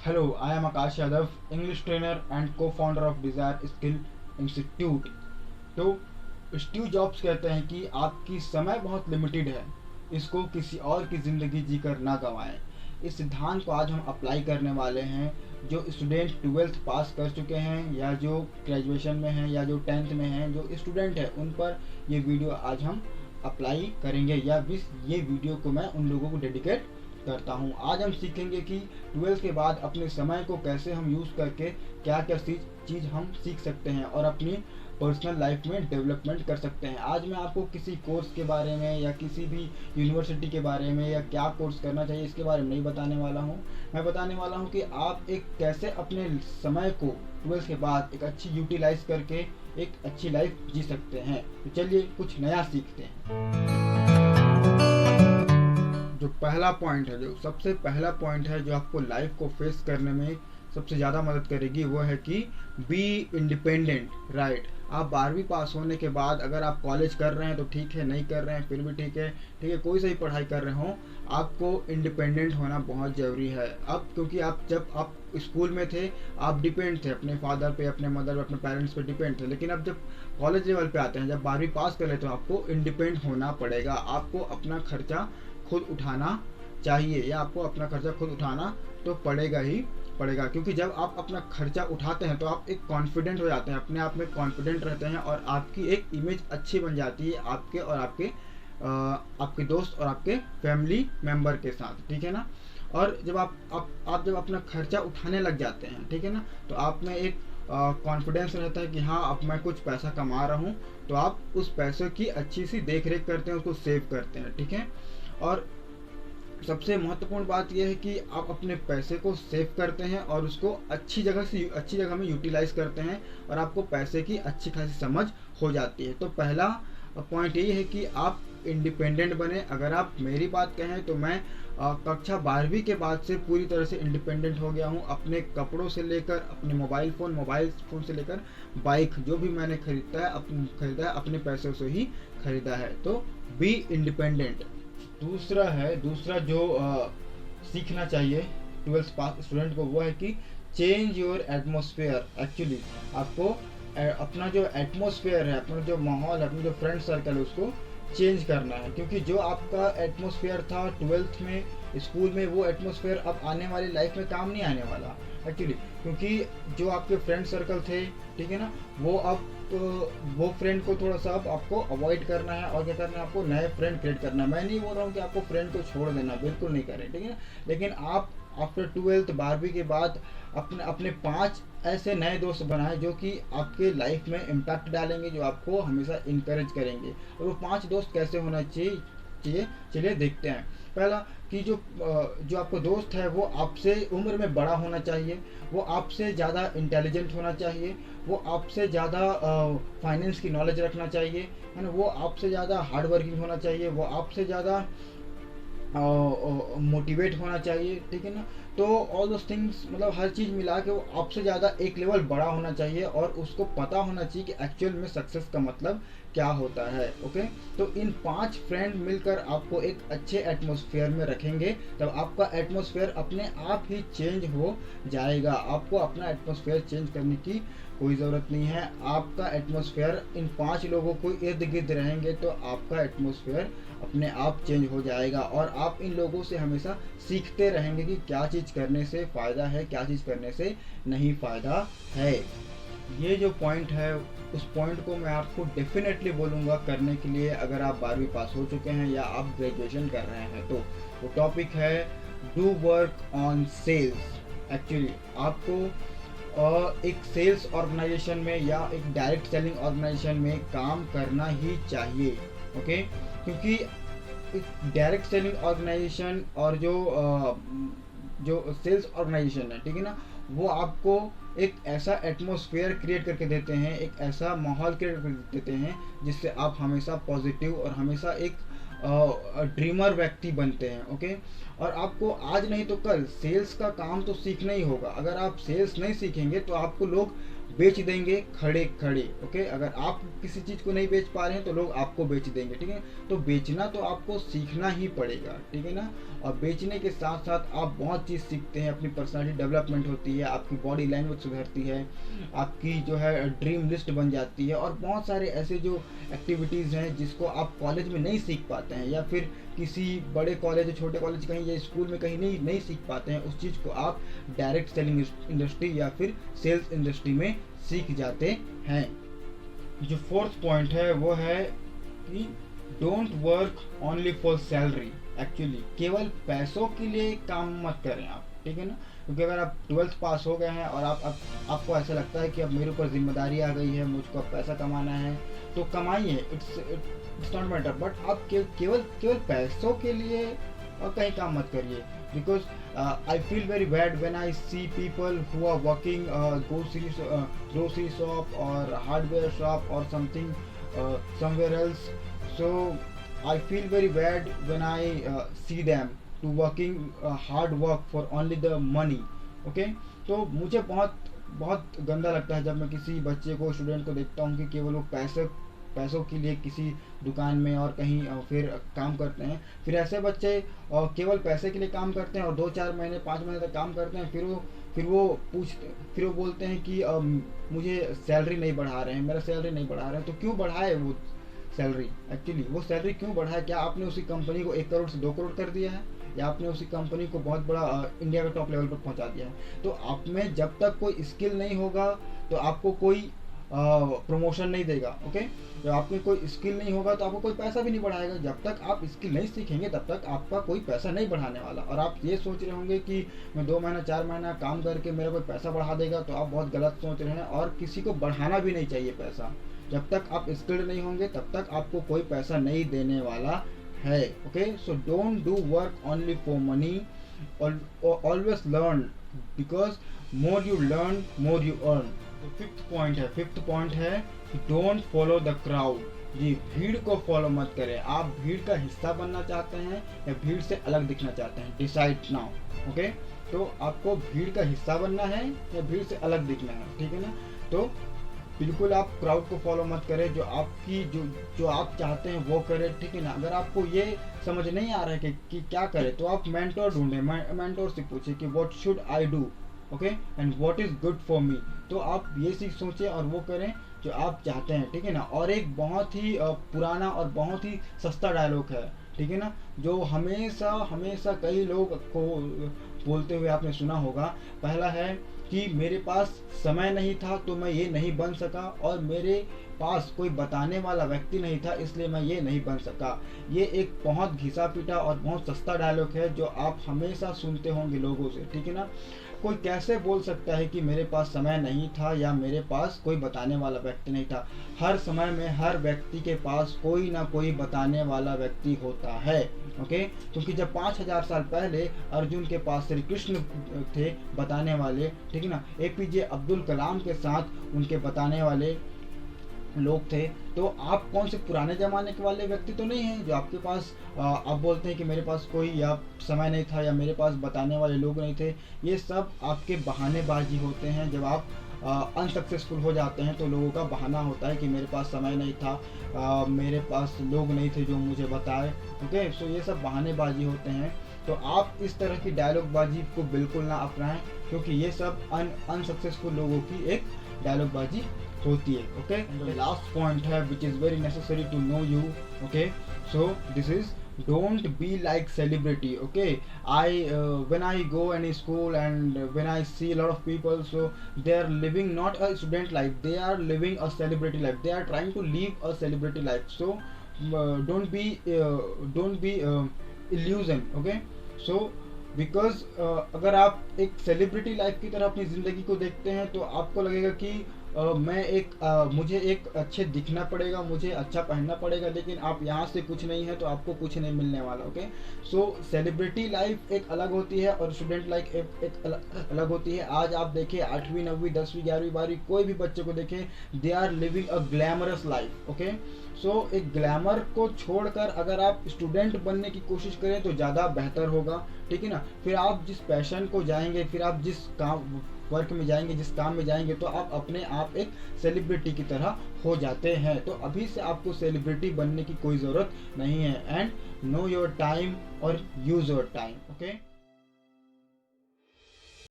Hello, I am Akash Yadav, English trainer and co-founder of Desire Skill Institute। तो Steve jobs कहते हैं कि आपकी समय बहुत लिमिटेड है, इसको किसी और की ज़िंदगी जीकर ना गंवाएं। इस सिद्धांत को आज हम अप्लाई करने वाले हैं। जो स्टूडेंट 12th पास कर चुके हैं या जो ग्रेजुएशन में हैं या जो 10th में हैं, जो स्टूडेंट हैं, उन पर ये वीडियो आज हम अप्लाई करेंगे या ये वीडियो को मैं उन लोगों को डेडिकेट करता हूँ। आज हम सीखेंगे कि 12th के बाद अपने समय को कैसे हम यूज़ करके क्या क्या चीज़ हम सीख सकते हैं और अपनी पर्सनल लाइफ में डेवलपमेंट कर सकते हैं। आज मैं आपको किसी कोर्स के बारे में या किसी भी यूनिवर्सिटी के बारे में या क्या कोर्स करना चाहिए इसके बारे में नहीं बताने वाला हूँ। मैं बताने वाला हूँ कि आप एक कैसे अपने समय को 12th के बाद एक अच्छी यूटिलाइज करके एक अच्छी लाइफ जी सकते हैं। तो चलिए कुछ नया सीखते हैं। जो पहला पॉइंट है, जो सबसे पहला पॉइंट है जो आपको लाइफ को फेस करने में सबसे ज़्यादा मदद करेगी, वो है कि बी इंडिपेंडेंट। राइट, आप 12वीं पास होने के बाद अगर आप कॉलेज कर रहे हैं तो ठीक है, नहीं कर रहे हैं फिर भी ठीक है, कोई सी पढ़ाई कर रहे हो, आपको इंडिपेंडेंट होना बहुत ज़रूरी है। अब क्योंकि जब आप स्कूल में थे आप डिपेंड थे अपने फादर पे, अपने मदर पे, अपने पेरेंट्स पे डिपेंड थे, लेकिन अब जब कॉलेज लेवल पे आते हैं, जब 12वीं पास कर लेते हो, आपको इंडिपेंडेंट होना पड़ेगा। आपको अपना खर्चा खुद उठाना चाहिए या आपको अपना खर्चा खुद उठाना तो पड़ेगा ही पड़ेगा, क्योंकि जब आप अपना खर्चा उठाते हैं तो आप एक कॉन्फिडेंट हो जाते हैं, अपने आप में कॉन्फिडेंट रहते हैं और आपकी एक इमेज अच्छी बन जाती है आपके और आपके दोस्त और आपके फैमिली मेम्बर के साथ, ठीक है ना। और जब आप जब अपना खर्चा उठाने लग जाते हैं, ठीक है ना, तो आप में एक कॉन्फिडेंस रहता है कि हाँ अब मैं कुछ पैसा कमा रहा हूँ, तो आप उस पैसे की अच्छी सी देख रेख करते हैं, उसको सेव करते हैं, ठीक है। और सबसे महत्वपूर्ण बात यह है कि आप अपने पैसे को सेव करते हैं और उसको अच्छी जगह में यूटिलाइज करते हैं और आपको पैसे की अच्छी खासी समझ हो जाती है। तो पहला पॉइंट यही है कि आप इंडिपेंडेंट बने। अगर आप मेरी बात कहें तो मैं कक्षा 12वीं के बाद से पूरी तरह से इंडिपेंडेंट हो गया हूँ। अपने कपड़ों से लेकर अपने मोबाइल फ़ोन से लेकर बाइक, जो भी मैंने खरीदा है अपने पैसों से ही खरीदा है। तो बी इंडिपेंडेंट। दूसरा जो सीखना चाहिए 12th पास स्टूडेंट को, वो है कि चेंज योर एटमोसफेयर। एक्चुअली आपको अपना जो एटमोसफेयर है, अपना जो माहौल है, अपना जो फ्रेंड सर्कल है, उसको चेंज करना है। क्योंकि जो आपका एटमोसफेयर था 12th में स्कूल में, वो एटमोसफेयर अब आने वाली लाइफ में काम नहीं आने वाला एक्चुअली, क्योंकि जो आपके फ्रेंड सर्कल थे, ठीक है ना, वो अब तो वो फ्रेंड को थोड़ा सा अब आपको अवॉइड करना है और क्या करना है, आपको नए फ्रेंड क्रिएट करना है। मैं नहीं बोल रहा हूँ कि आपको फ्रेंड को छोड़ देना, बिल्कुल नहीं करें, ठीक है ना, लेकिन आप आफ्टर 12th 12वीं के बाद अपने 5 ऐसे नए दोस्त बनाएं जो कि आपके लाइफ में इम्पैक्ट डालेंगे, जो आपको हमेशा इनकरेज करेंगे। और वो 5 दोस्त कैसे होना चाहिए चलिए देखते हैं। पहला कि जो आपको दोस्त है वो आपसे उम्र में बड़ा होना चाहिए, वो आपसे ज़्यादा इंटेलिजेंट होना चाहिए, वो आपसे ज़्यादा फाइनेंस की नॉलेज रखना चाहिए, है ना, वो आपसे ज़्यादा हार्ड वर्किंग होना चाहिए, वो आपसे ज़्यादा मोटिवेट होना चाहिए, ठीक है ना। तो ऑल दोस थिंग्स, मतलब हर चीज़ मिला के वो आपसे ज़्यादा एक लेवल बड़ा होना चाहिए और उसको पता होना चाहिए कि एक्चुअल में सक्सेस का मतलब क्या होता है। ओके, तो इन 5 फ्रेंड मिलकर आपको एक अच्छे एटमॉस्फेयर में रखेंगे, तब आपका एटमॉस्फेयर अपने आप ही चेंज हो जाएगा। आपको अपना एटमॉस्फेयर चेंज करने की कोई ज़रूरत नहीं है। आपका एटमॉस्फेयर इन 5 लोगों को इर्द गिर्द रहेंगे तो आपका एटमॉस्फेयर अपने आप चेंज हो जाएगा और आप इन लोगों से हमेशा सीखते रहेंगे कि क्या चीज़ करने से फ़ायदा है, क्या चीज़ करने से नहीं फ़ायदा है। ये जो पॉइंट है, उस पॉइंट को मैं आपको डेफिनेटली बोलूँगा करने के लिए, अगर आप 12वीं पास हो चुके हैं या आप ग्रेजुएशन कर रहे हैं। तो वो टॉपिक है do work on sales. Actually आपको एक सेल्स ऑर्गेनाइजेशन में या एक डायरेक्ट सेलिंग ऑर्गेनाइजेशन में काम करना ही चाहिए। ओके, क्योंकि एक डायरेक्ट सेलिंग ऑर्गेनाइजेशन और जो सेल्स ऑर्गेनाइजेशन है, ठीक है ना, वो आपको एक ऐसा एटमॉस्फेयर क्रिएट करके देते हैं, एक ऐसा माहौल क्रिएट करके देते हैं जिससे आप हमेशा पॉजिटिव और हमेशा एक ड्रीमर व्यक्ति बनते हैं। ओके, और आपको आज नहीं तो कल सेल्स का काम तो सीखना ही होगा। अगर आप सेल्स नहीं सीखेंगे तो आपको लोग बेच देंगे खड़े खड़े। ओके, अगर आप किसी चीज़ को नहीं बेच पा रहे हैं तो लोग आपको बेच देंगे। ठीक है, तो बेचना तो आपको सीखना ही पड़ेगा। ठीक है ना, और बेचने के साथ साथ आप बहुत चीज़ सीखते हैं, अपनी पर्सनालिटी डेवलपमेंट होती है, आपकी बॉडी लैंग्वेज सुधरती है, आपकी जो है ड्रीम लिस्ट बन जाती है, और बहुत सारे ऐसे जो एक्टिविटीज़ हैं जिसको आप कॉलेज में नहीं सीख पाते हैं, या फिर किसी बड़े कॉलेज, छोटे कॉलेज कहीं या स्कूल में कहीं नहीं सीख पाते हैं, उस चीज़ को आप डायरेक्ट सेलिंग इंडस्ट्री या फिर सेल्स इंडस्ट्री में सीख जाते हैं। जो फोर्थ पॉइंट है वो है कि don't work only for salary. Actually केवल पैसों के लिए काम मत करें आप। ठीक है ना, क्योंकि अगर आप 12th पास हो गए हैं और आपको ऐसा लगता है कि अब मेरे ऊपर जिम्मेदारी आ गई है, मुझको अब पैसा कमाना है, तो कमाइए, इट्स नॉट मैटर। बट आप केवल पैसों के लिए और कहीं काम मत करिए। Because I feel very bad when I see people who are working grocery shop or hardware shop or something somewhere else. So I feel very bad when I see them to working hard work for only the money. Okay, तो मुझे बहुत गंदा लगता है जब मैं किसी बच्चे को, स्टूडेंट को देखता हूँ कि केवल वो पैसों के लिए किसी दुकान में और कहीं फिर काम करते हैं। फिर ऐसे बच्चे केवल पैसे के लिए काम करते हैं और 2-4 महीने 5 महीने तक काम करते हैं, फिर वो बोलते हैं कि मुझे सैलरी नहीं बढ़ा रहे हैं, मेरा सैलरी नहीं बढ़ा रहे हैं। तो क्यों बढ़ाए वो सैलरी? एक्चुअली वो सैलरी क्यों बढ़ाए? क्या आपने उसी कंपनी को 1 करोड़ से 2 करोड़ कर दिया है, या आपने उसी कंपनी को बहुत बड़ा इंडिया के टॉप लेवल पर पहुंचा दिया है? तो आप में जब तक कोई स्किल नहीं होगा तो आपको कोई प्रमोशन नहीं देगा। ओके, जब आपके कोई स्किल नहीं होगा तो आपको कोई पैसा भी नहीं बढ़ाएगा। जब तक आप स्किल नहीं सीखेंगे तब तक आपका कोई पैसा नहीं बढ़ाने वाला। और आप ये सोच रहे होंगे कि मैं 2 महीना 4 महीना काम करके मेरा कोई पैसा बढ़ा देगा, तो आप बहुत गलत सोच रहे हैं। और किसी को बढ़ाना भी नहीं चाहिए पैसा। जब तक आप स्किल्ड नहीं होंगे तब तक आपको कोई पैसा नहीं देने वाला है। Okay, so don't do work only for money, always learn, because more you learn more you earn. Fifth point है कि डोंट फॉलो द क्राउड। जी, भीड़ को फॉलो मत करें। आप भीड़ का हिस्सा बनना चाहते हैं या भीड़ से अलग दिखना चाहते हैं? Decide now. ओके, तो आपको भीड़ का हिस्सा बनना है या भीड़ से अलग दिखना है? ठीक है ना, तो बिल्कुल आप क्राउड को फॉलो मत करें। जो आप चाहते हैं वो करें। ठीक है ना, अगर आपको ये समझ नहीं आ रहा है कि क्या करें, तो आप मेंटोर ढूंढें, मेंटोर से पूछे कि what should I do, okay, and what is good for me. तो आप ये चीज सोचें और वो करें जो आप चाहते हैं। ठीक है ना, और एक बहुत ही पुराना और बहुत ही सस्ता डायलॉग है, ठीक है ना, जो हमेशा कई लोग को बोलते हुए आपने सुना होगा। पहला है कि मेरे पास समय नहीं था तो मैं ये नहीं बन सका, और मेरे पास कोई बताने वाला व्यक्ति नहीं था इसलिए मैं ये नहीं बन सका। ये एक बहुत घिसा पीटा और बहुत सस्ता डायलॉग है जो आप हमेशा सुनते होंगे लोगों से। ठीक है ना, कोई कैसे बोल सकता है कि मेरे पास समय नहीं था या मेरे पास कोई बताने वाला व्यक्ति नहीं था? हर समय में हर व्यक्ति के पास कोई ना कोई बताने वाला व्यक्ति होता है। ओके, क्योंकि जब 5000 साल पहले अर्जुन के पास श्री कृष्ण थे बताने वाले, ठीक है ना, एपीजे अब्दुल कलाम के साथ उनके बताने वाले लोग थे, तो आप कौन से पुराने जमाने के वाले व्यक्ति तो नहीं हैं जो आपके पास आप बोलते हैं कि मेरे पास कोई या समय नहीं था या मेरे पास बताने वाले लोग नहीं थे। ये सब आपके बहानेबाजी होते हैं। जब आप अनसक्सेसफुल हो जाते हैं तो लोगों का बहाना होता है कि मेरे पास समय नहीं था, मेरे पास लोग नहीं थे जो मुझे बताए। ओके, सो ये सब बहानेबाजी होते हैं। तो आप इस तरह की डायलॉगबाजी को बिल्कुल ना अपनाएं, क्योंकि ये सब अनसक्सेसफुल लोगों की एक डायलॉगबाजी होती है। ओके, लास्ट पॉइंट है which is very necessary to know you. Okay, so this is don't be like celebrity. Okay, when I go any school and when I see a lot of people, so they are living not a student life, they are living a celebrity life, they are trying to live a celebrity life. So don't be illusion. Okay, so because अगर आप एक celebrity life की तरह अपनी ज़िंदगी को देखते हैं तो आपको लगेगा कि मुझे एक अच्छे दिखना पड़ेगा, मुझे अच्छा पहनना पड़ेगा, लेकिन आप यहाँ से कुछ नहीं है तो आपको कुछ नहीं मिलने वाला। ओके, सो सेलिब्रिटी लाइफ एक अलग होती है और स्टूडेंट लाइफ एक अलग होती है। आज आप देखें 8वीं 9वीं 10वीं 11वीं 12वीं कोई भी बच्चे को देखें, they are living a glamorous life. Okay, so एक ग्लैमर को छोड़कर अगर आप स्टूडेंट बनने की कोशिश करें तो ज़्यादा बेहतर होगा। ठीक है ना, फिर आप जिस पैशन को जाएंगे, फिर आप जिस वर्क में जाएंगे, जिस काम में जाएंगे, तो आप अपने आप एक सेलिब्रिटी की तरह हो जाते हैं। तो अभी से आपको सेलिब्रिटी बनने की कोई ज़रूरत नहीं है। एंड नो योर टाइम और यूज़ योर टाइम। ओके।